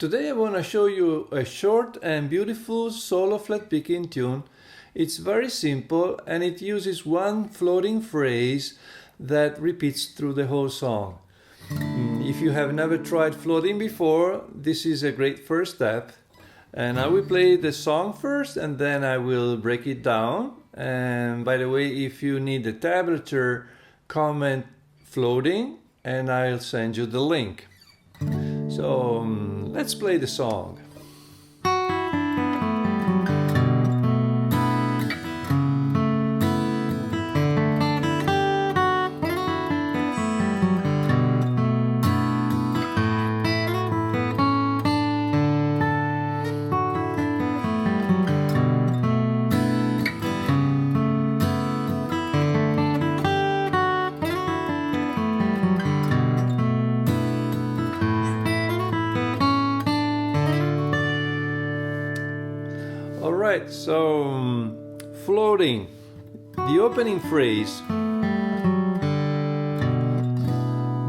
Today I want to show you a short and beautiful solo flat picking tune. It's very simple and it uses one floating phrase that repeats through the whole song. If you have never tried floating before, this is a great first step. And I will play the song first and then I will break it down. And by the way, if you need the tablature, comment floating and I'll send you the link. So let's play the song. Alright, so floating, the opening phrase.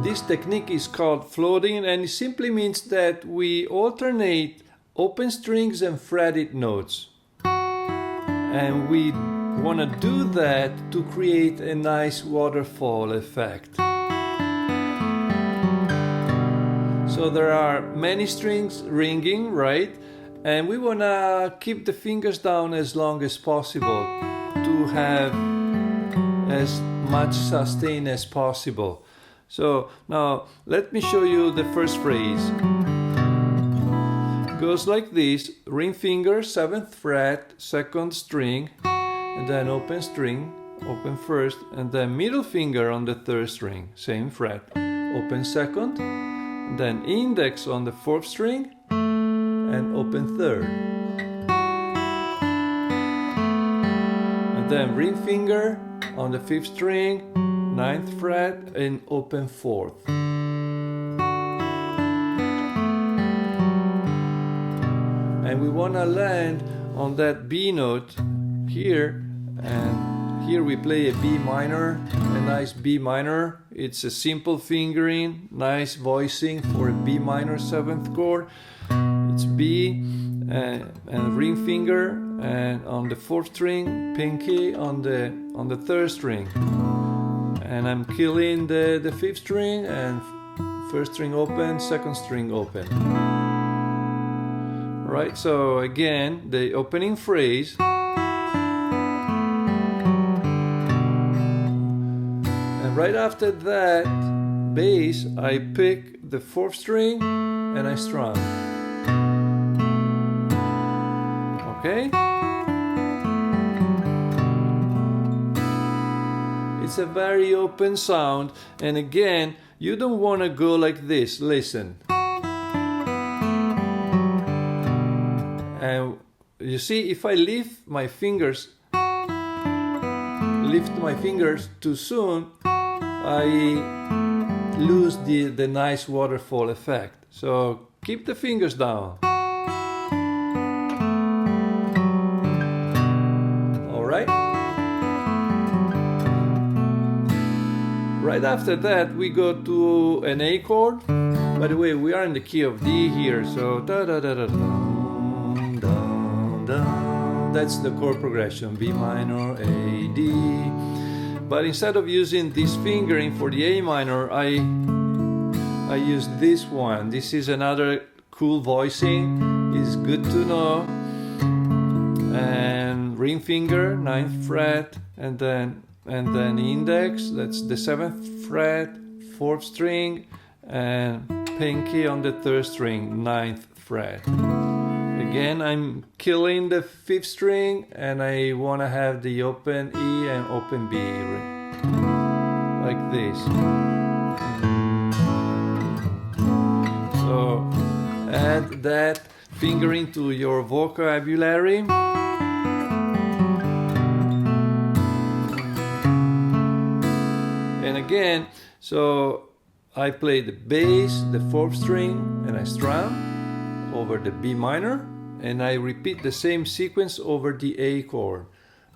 This technique is called floating and it simply means that we alternate open strings and fretted notes. And we want to do that to create a nice waterfall effect. So there are many strings ringing, right? And we want to keep the fingers down as long as possible to have as much sustain as possible. So now let me show you the first phrase. It goes like this: ring finger, 7th fret, 2nd string, and then open string, open first, and then middle finger on the 3rd string, same fret, open 2nd, and then index on the 4th string, and open 3rd, and then ring finger on the 5th string, 9th fret, and open 4th. And we want to land on that B note here, and here we play a B minor, a nice B minor. It's a simple fingering, nice voicing for a B minor 7th chord. It's B and ring finger, and on the 4th string, pinky on the 3rd string, and I'm killing the 5th string and 1st string open, 2nd string open. Right, so again the opening phrase, and right after that bass I pick the 4th string and I strum. Okay? It's a very open sound, and again, you don't want to go like this. Listen. And you see, if I lift my fingers too soon, I lose the nice waterfall effect. So keep the fingers down. Right after that we go to an A chord. By the way, we are in the key of D here, so da da da da da da. That's the chord progression, B minor, A, D. But instead of using this fingering for the A minor, I use this one. This is another cool voicing. It's good to know. And ring finger, 9th fret, and then index, that's the 7th fret, 4th string, and pinky on the 3rd string, 9th fret. Again, I'm killing the 5th string and I want to have the open E and open B like this. So add that fingering to your vocabulary. And again, so I play the bass, the 4th string, and I strum over the B minor, and I repeat the same sequence over the A chord.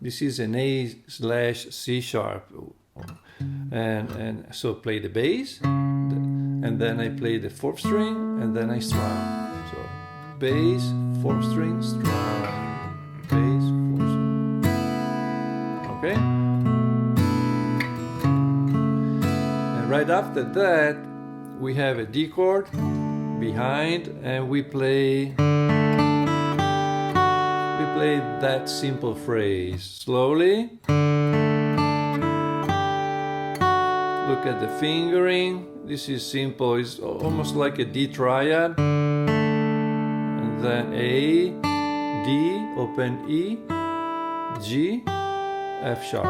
This is an A/C sharp. And so play the bass, and then I play the 4th string, and then I strum. So bass, 4th string, strong, bass, 4th string. Okay? And right after that, we have a D chord behind, and we play that simple phrase slowly. Look at the fingering. This is simple. It's almost like a D triad. And then A, D, open E, G, F sharp.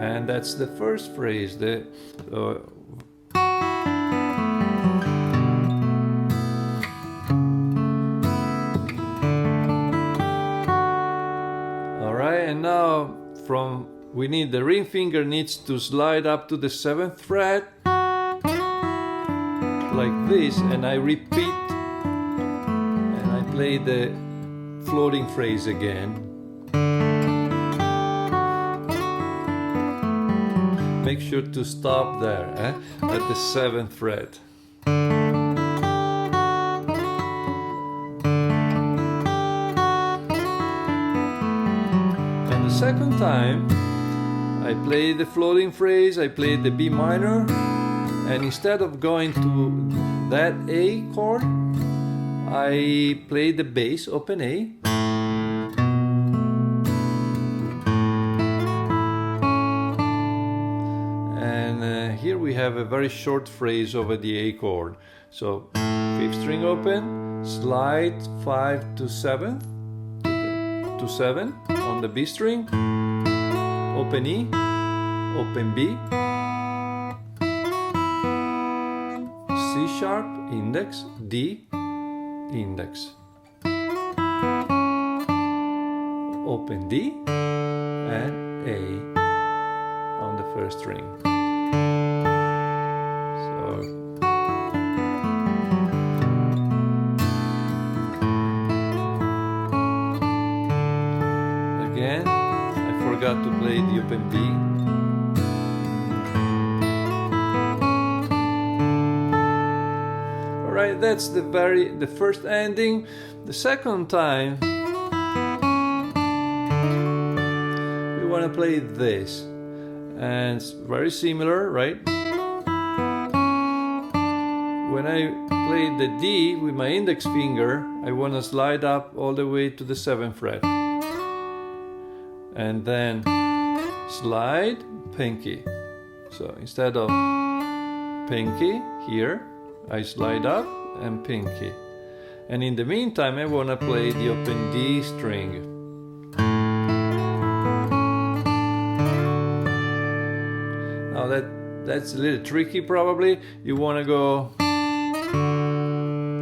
And that's the first phrase. And now we need the ring finger needs to slide up to the 7th fret like this, and I repeat and I play the floating phrase again. Make sure to stop there at the 7th fret. Second time I play the floating phrase, I play the B minor, and instead of going to that A chord, I play the bass, open A, and here we have a very short phrase over the A chord. So 5th string open, slide 5 to 7th, to 7 on the B string, open E, open B, C sharp, index, D, index, open D, and A on the 1st string. Again, I forgot to play the open B. Alright, that's the first ending. The second time we want to play this, and it's very similar, right? When I play the D with my index finger, I want to slide up all the way to the 7th fret. And then slide, pinky. So instead of pinky here, I slide up and pinky. And in the meantime, I want to play the open D string. Now that's a little tricky probably. You want to go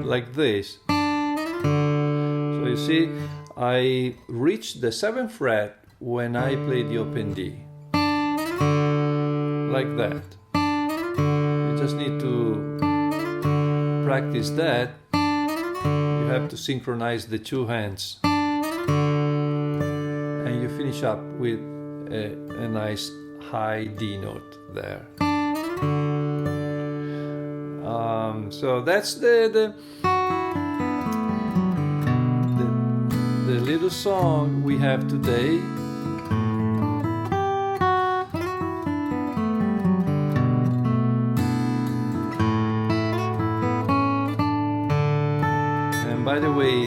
like this. So you see, I reach the 7th fret when I play the open D, like that. You just need to practice that. You have to synchronize the two hands, and you finish up with a nice high D note there. So that's the little song we have today. By the way,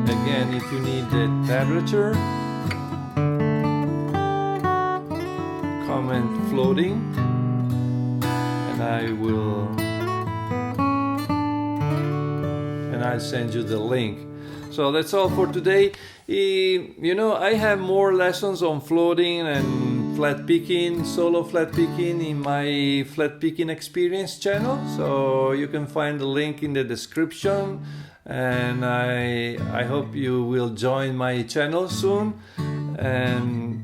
again, if you need the tablature, comment floating, and I'll send you the link. So that's all for today. You know, I have more lessons on floating and flat picking, solo flat picking in my Flatpicking Experience channel. So you can find the link in the description, and I hope you will join my channel soon, and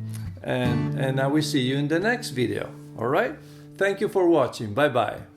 I will see you in the next video. All right? Thank you for watching. Bye bye.